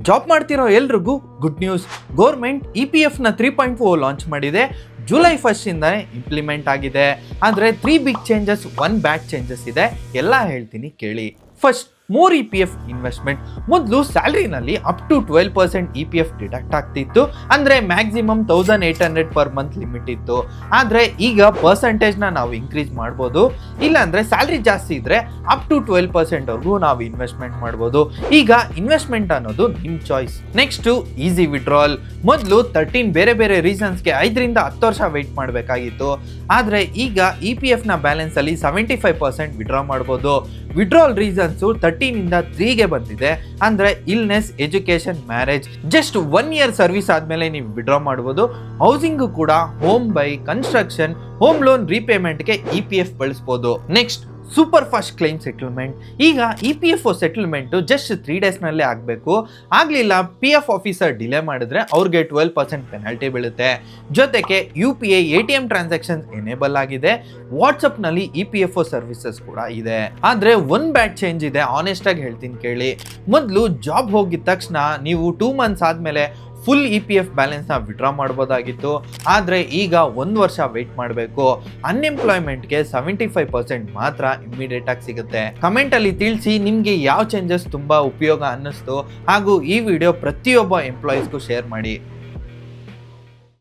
Job ಮಾಡ್ತಿರೋ ಎಲ್ರಿಗೂ good news. Government EPF 3.0 launch ಮಾಡಿದೆ. ಜುಲೈ 1 ಇಂದಾನೆ ಇಂಪ್ಲಿಮೆಂಟ್ ಆಗಿದೆ. ಆದರೆ 3 ಬಿಗ್ ಚೇಂಜಸ್, 1 ಬ್ಯಾಡ್ ಚೇಂಜಸ್ ಇದೆ. ಎಲ್ಲ ಹೇಳ್ತೀನಿ ಕೇಳಿ. First, more EPF investment. ಮೊದಲು ಸ್ಯಾಲ್ರಿನಲ್ಲಿ ಅಪ್ ಟು 12% EPF ಡಿಡಕ್ಟ್ ಆಗ್ತಿತ್ತು. ಅಂದರೆ ಮ್ಯಾಕ್ಸಿಮಮ್ 1800 ಪರ್ ಮಂತ್ ಲಿಮಿಟ್ ಇತ್ತು. ಆದರೆ ಈಗ ಪರ್ಸೆಂಟೇಜ್ನ ನಾವು ಇನ್ಕ್ರೀಸ್ ಮಾಡ್ಬೋದು. ಇಲ್ಲಾಂದರೆ ಸ್ಯಾಲ್ರಿ ಜಾಸ್ತಿ ಇದ್ದರೆ ಅಪ್ ಟು 12%ವರೆಗೂ ನಾವು ಇನ್ವೆಸ್ಟ್ಮೆಂಟ್ ಮಾಡ್ಬೋದು. ಈಗ ಇನ್ವೆಸ್ಟ್ಮೆಂಟ್ ಅನ್ನೋದು ನಿಮ್ಮ ಚಾಯ್ಸ್. Next, easy withdrawal. ಮೊದಲು 13 ಬೇರೆ ಬೇರೆ ರೀಸನ್ಸ್ಗೆ 5 ರಿಂದ 10 ವರ್ಷ ವೆಯ್ಟ್ ಮಾಡಬೇಕಾಗಿತ್ತು. ಆದರೆ ಈಗ EPFನ ಬ್ಯಾಲೆನ್ಸಲ್ಲಿ 75% ವಿಡ್ರಾ ಮಾಡ್ಬೋದು. ವಿಡ್ರಾಲ್ ರೀಸನ್ಸು 13 ಇಂದ 3ಗೆ ಬಂದಿದೆ. ಅಂದರೆ illness, education, marriage. Just 1 year service ಆದಮೇಲೆ ನೀವು ವಿಡ್ರಾ ಮಾಡ್ಬೋದು. ಹೌಸಿಂಗು ಕೂಡ home buy, construction, home loan ರೀಪೇಮೆಂಟ್ಗೆ EPF ಬಳಸ್ಬೋದು. Next, super fast claim settlement. ಈಗ EPFO ಸೆಟಲ್ಮೆಂಟು ಜಸ್ಟ್ 3 ಡೇಸ್ನಲ್ಲೇ ಆಗಬೇಕು. ಆಗಲಿಲ್ಲ, PF ಆಫೀಸರ್ ಡಿಲೇ ಮಾಡಿದ್ರೆ ಅವ್ರಿಗೆ 12% ಪೆನಾಲ್ಟಿ ಬೀಳುತ್ತೆ. ಜೊತೆಗೆ UPI ATM ಟ್ರಾನ್ಸಾಕ್ಷನ್ಸ್ ಎನೇಬಲ್ ಆಗಿದೆ. ವಾಟ್ಸಪ್ನಲ್ಲಿ EPFO ಸರ್ವಿಸಸ್ ಕೂಡ ಇದೆ. ಆದರೆ 1 ಬ್ಯಾಡ್ ಚೇಂಜ್ ಇದೆ, ಆನೆಸ್ಟ್ ಆಗಿ ಹೇಳ್ತೀನಿ ಕೇಳಿ. ಮೊದಲು ಜಾಬ್ ಹೋಗಿದ ತಕ್ಷಣ ನೀವು 2 ಮಂತ್ಸ್ ಆದಮೇಲೆ ಫುಲ್ EPF ಬ್ಯಾಲೆನ್ಸ್ನ ವಿಡ್ರಾ ಮಾಡ್ಬೋದಾಗಿತ್ತು. ಆದರೆ ಈಗ 1 ವರ್ಷ ವೆಯ್ಟ್ ಮಾಡಬೇಕು. ಅನ್ಎಂಪ್ಲಾಯ್ಮೆಂಟ್ಗೆ 75% ಮಾತ್ರ ಇಮಿಡಿಯೇಟ್ ಆಗಿ ಸಿಗುತ್ತೆ. ಕಮೆಂಟಲ್ಲಿ ತಿಳಿಸಿ ನಿಮಗೆ ಯಾವ ಚೇಂಜಸ್ ತುಂಬ ಉಪಯೋಗ ಅನ್ನಿಸ್ತು. ಹಾಗೂ ಈ ವಿಡಿಯೋ ಪ್ರತಿಯೊಬ್ಬ ಎಂಪ್ಲಾಯೀಸ್ಗೂ ಶೇರ್ ಮಾಡಿ.